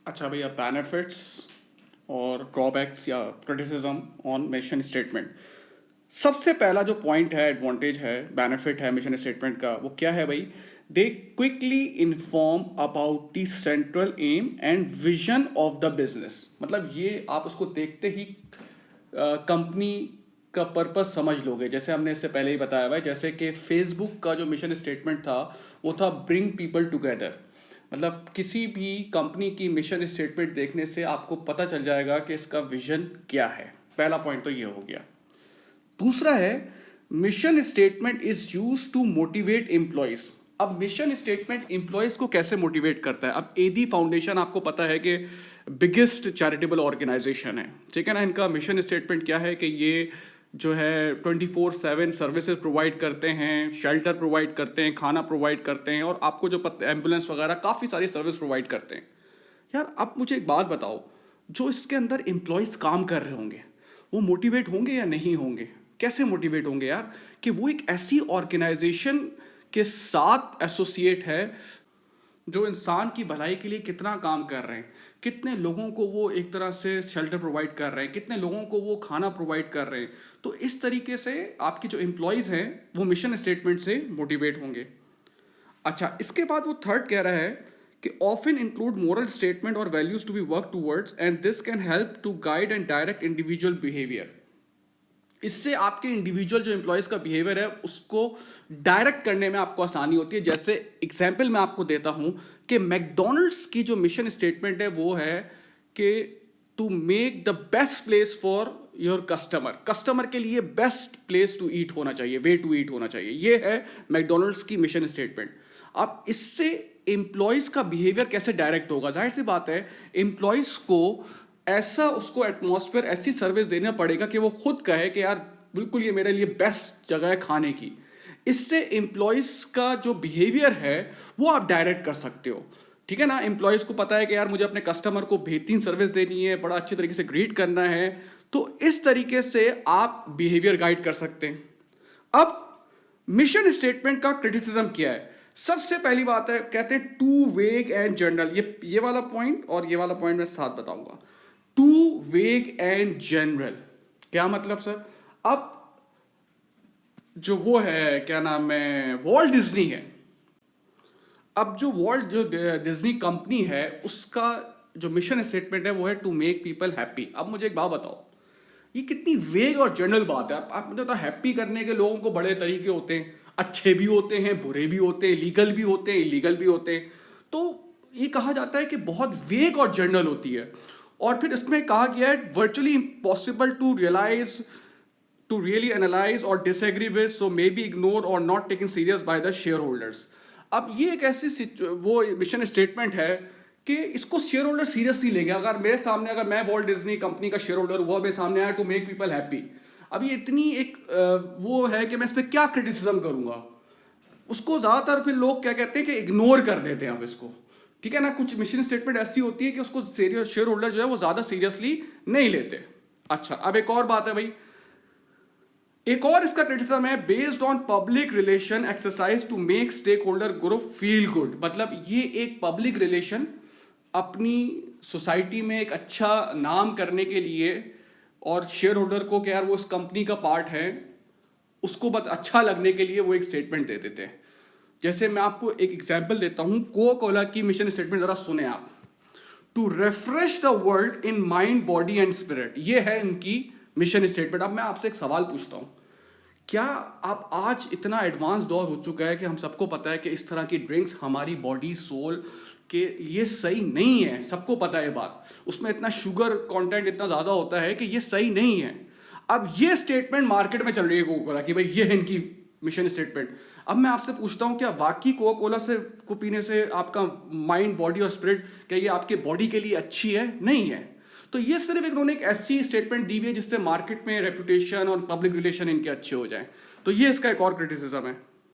अच्छा भैया, बेनिफिट्स और ड्रॉबैक्स या क्रिटिसिज्म ऑन मिशन स्टेटमेंट। सबसे पहला जो पॉइंट है, एडवांटेज है, बेनिफिट है मिशन स्टेटमेंट का, वो क्या है भाई? They quickly inform about the central aim and vision of the business. मतलब ये आप उसको देखते ही कंपनी का पर्पस समझ लोगे। जैसे हमने इससे पहले ही बताया हुआ है, जैसे कि फेसबुक का जो मिशन स्टेटमेंट था वो था ब्रिंग पीपल टुगेदर। मतलब किसी भी कंपनी की मिशन स्टेटमेंट देखने से आपको पता चल जाएगा कि इसका विजन क्या है। पहला पॉइंट तो ये हो गया। दूसरा है, mission statement is use to motivate employees. अब मिशन स्टेटमेंट एम्प्लॉयज को कैसे मोटिवेट करता है? अब एदी फाउंडेशन आपको पता है कि बिगेस्ट चैरिटेबल ऑर्गेनाइजेशन है, ठीक है ना। इनका मिशन स्टेटमेंट क्या है कि ये जो है 24/7 सर्विसेज प्रोवाइड करते हैं, शेल्टर प्रोवाइड करते हैं, खाना प्रोवाइड करते हैं, और आपको जो एम्बुलेंस वगैरह काफ़ी सारी सर्विस प्रोवाइड करते हैं। यार अब मुझे एक बात बताओ, जो इसके अंदर एम्प्लॉयज़ काम कर रहे होंगे वो मोटिवेट होंगे या नहीं होंगे? कैसे मोटिवेट होंगे यार? कि वो एक ऐसी ऑर्गेनाइजेशन के साथ एसोसिएट है जो इंसान की भलाई के लिए कितना काम कर रहे हैं, कितने लोगों को वो एक तरह से शेल्टर प्रोवाइड कर रहे हैं, कितने लोगों को वो खाना प्रोवाइड कर रहे हैं। तो इस तरीके से आपकी जो एम्प्लॉयज़ हैं वो मिशन स्टेटमेंट से मोटिवेट होंगे। अच्छा, इसके बाद वो थर्ड कह रहा है कि ऑफन इंक्लूड मोरल स्टेटमेंट और values to be work towards and this can help to guide and direct individual behaviour. इससे आपके इंडिविजुअल जो एम्प्लॉयज का बिहेवियर है उसको डायरेक्ट करने में आपको आसानी होती है। जैसे एग्जाम्पल मैं आपको देता हूं कि मैकडोनल्ड्स की जो मिशन स्टेटमेंट है वो है कि to make the best place for your customer. Customer के लिए बेस्ट प्लेस टू ईट होना चाहिए, वे टू ईट होना चाहिए। ये है मैकडोनल्ड्स की मिशन स्टेटमेंट। अब इससे एम्प्लॉयज का बिहेवियर कैसे डायरेक्ट होगा? जाहिर सी बात है, एम्प्लॉयज को ऐसा उसको एटमॉस्फेयर, ऐसी सर्विस देना पड़ेगा कि वो खुद कहे कि यार बिल्कुल ये मेरे लिए बेस्ट जगह है खाने की। इससे एम्प्लॉयज का जो बिहेवियर है वो आप डायरेक्ट कर सकते हो, ठीक है ना। एम्प्लॉयज को पता है कि यार मुझे अपने कस्टमर को बेहतरीन सर्विस देनी है, बड़ा अच्छे तरीके से ग्रीट करना है, तो इस तरीके से आप बिहेवियर गाइड कर सकते हैं। अब मिशन स्टेटमेंट का क्रिटिसिज्म क्या है? सबसे पहली बात है, कहते हैं टू वेग एंड जनरल। ये वाला पॉइंट और ये वाला पॉइंट मैं साथ बताऊंगा। टू वेग एंड जनरल क्या मतलब सर? अब जो वो है, क्या नाम है, वॉल्ट डिज्नी है। अब जो वॉल्ट जो डिज्नी कंपनी है उसका जो मिशन स्टेटमेंट है वो है टू मेक पीपल हैप्पी। अब मुझे एक बात बताओ, ये कितनी वेग और जनरल बात है। आप मुझे बताओ, हैप्पी करने के लोगों को बड़े तरीके होते हैं, अच्छे भी होते हैं, बुरे भी होते हैं, लीगल भी होते हैं, इलीगल भी होते हैं। तो ये कहा जाता है कि बहुत वेग और जनरल होती है। और फिर इसमें कहा गया है virtually impossible to realise, to really analyze or disagree with, so may be ignored or not taken serious by the shareholders। अब ये एक ऐसी वो मिशन स्टेटमेंट है कि इसको शेयर होल्डर सीरियसली लेंगे। अगर मेरे सामने, अगर मैं वॉल्ट डिज्नी कंपनी का शेयर होल्डर हुआ, मेरे सामने आया टू मेक पीपल हैप्पी, अब ये इतनी एक वो है कि मैं इस पर क्या क्रिटिसिज्म करूंगा? उसको ज़्यादातर फिर लोग क्या कहते हैं कि इग्नोर कर देते हैं अब इसको, ठीक है ना। कुछ मिशन स्टेटमेंट ऐसी होती है कि उसको शेयर होल्डर जो है वो ज़्यादा सीरियसली नहीं लेते। अच्छा, अब एक और बात है भाई, एक और इसका क्रिटिसिज्म है based on public relation exercise to make stakeholder group feel good. मतलब ये एक पब्लिक रिलेशन अपनी सोसाइटी में एक अच्छा नाम करने के लिए, और शेयर होल्डर को कि यार वो इस कंपनी का पार्ट है, उसको बस अच्छा लगने के लिए वो एक स्टेटमेंट दे देते हैं। जैसे मैं आपको एक एग्जांपल देता हूं, कोका कोला की मिशन स्टेटमेंट जरा सुने आप। To refresh the world in mind, body and spirit, ये है इनकी मिशन स्टेटमेंट। अब मैं आपसे एक सवाल पूछता हूं, क्या आप, आज इतना एडवांस दौर हो चुका है कि हम सबको पता है कि इस तरह की ड्रिंक्स हमारी बॉडी सोल के लिए सही नहीं है, सबको पता है बात। उसमें इतना शुगर कंटेंट इतना ज़्यादा होता है कि ये सही नहीं है। अब ये स्टेटमेंट मार्केट में चल रही है कोका कोला की, भाई ये है इनकी मिशन स्टेटमेंट। अब मैं आपसे पूछता हूँ, क्या वाकई कोका कोला से को पीने से आपका माइंड, बॉडी और स्पिरिट, क्या ये आपके बॉडी के लिए अच्छी है? नहीं है। तो ये सिर्फ इन्होंने एक ऐसी स्टेटमेंट दी हुई है जिससे मार्केट में रेपुटेशन और पब्लिक रिलेशन इनके अच्छे हो जाए। तो ये इसका एक और क्रिटिसिज्म है।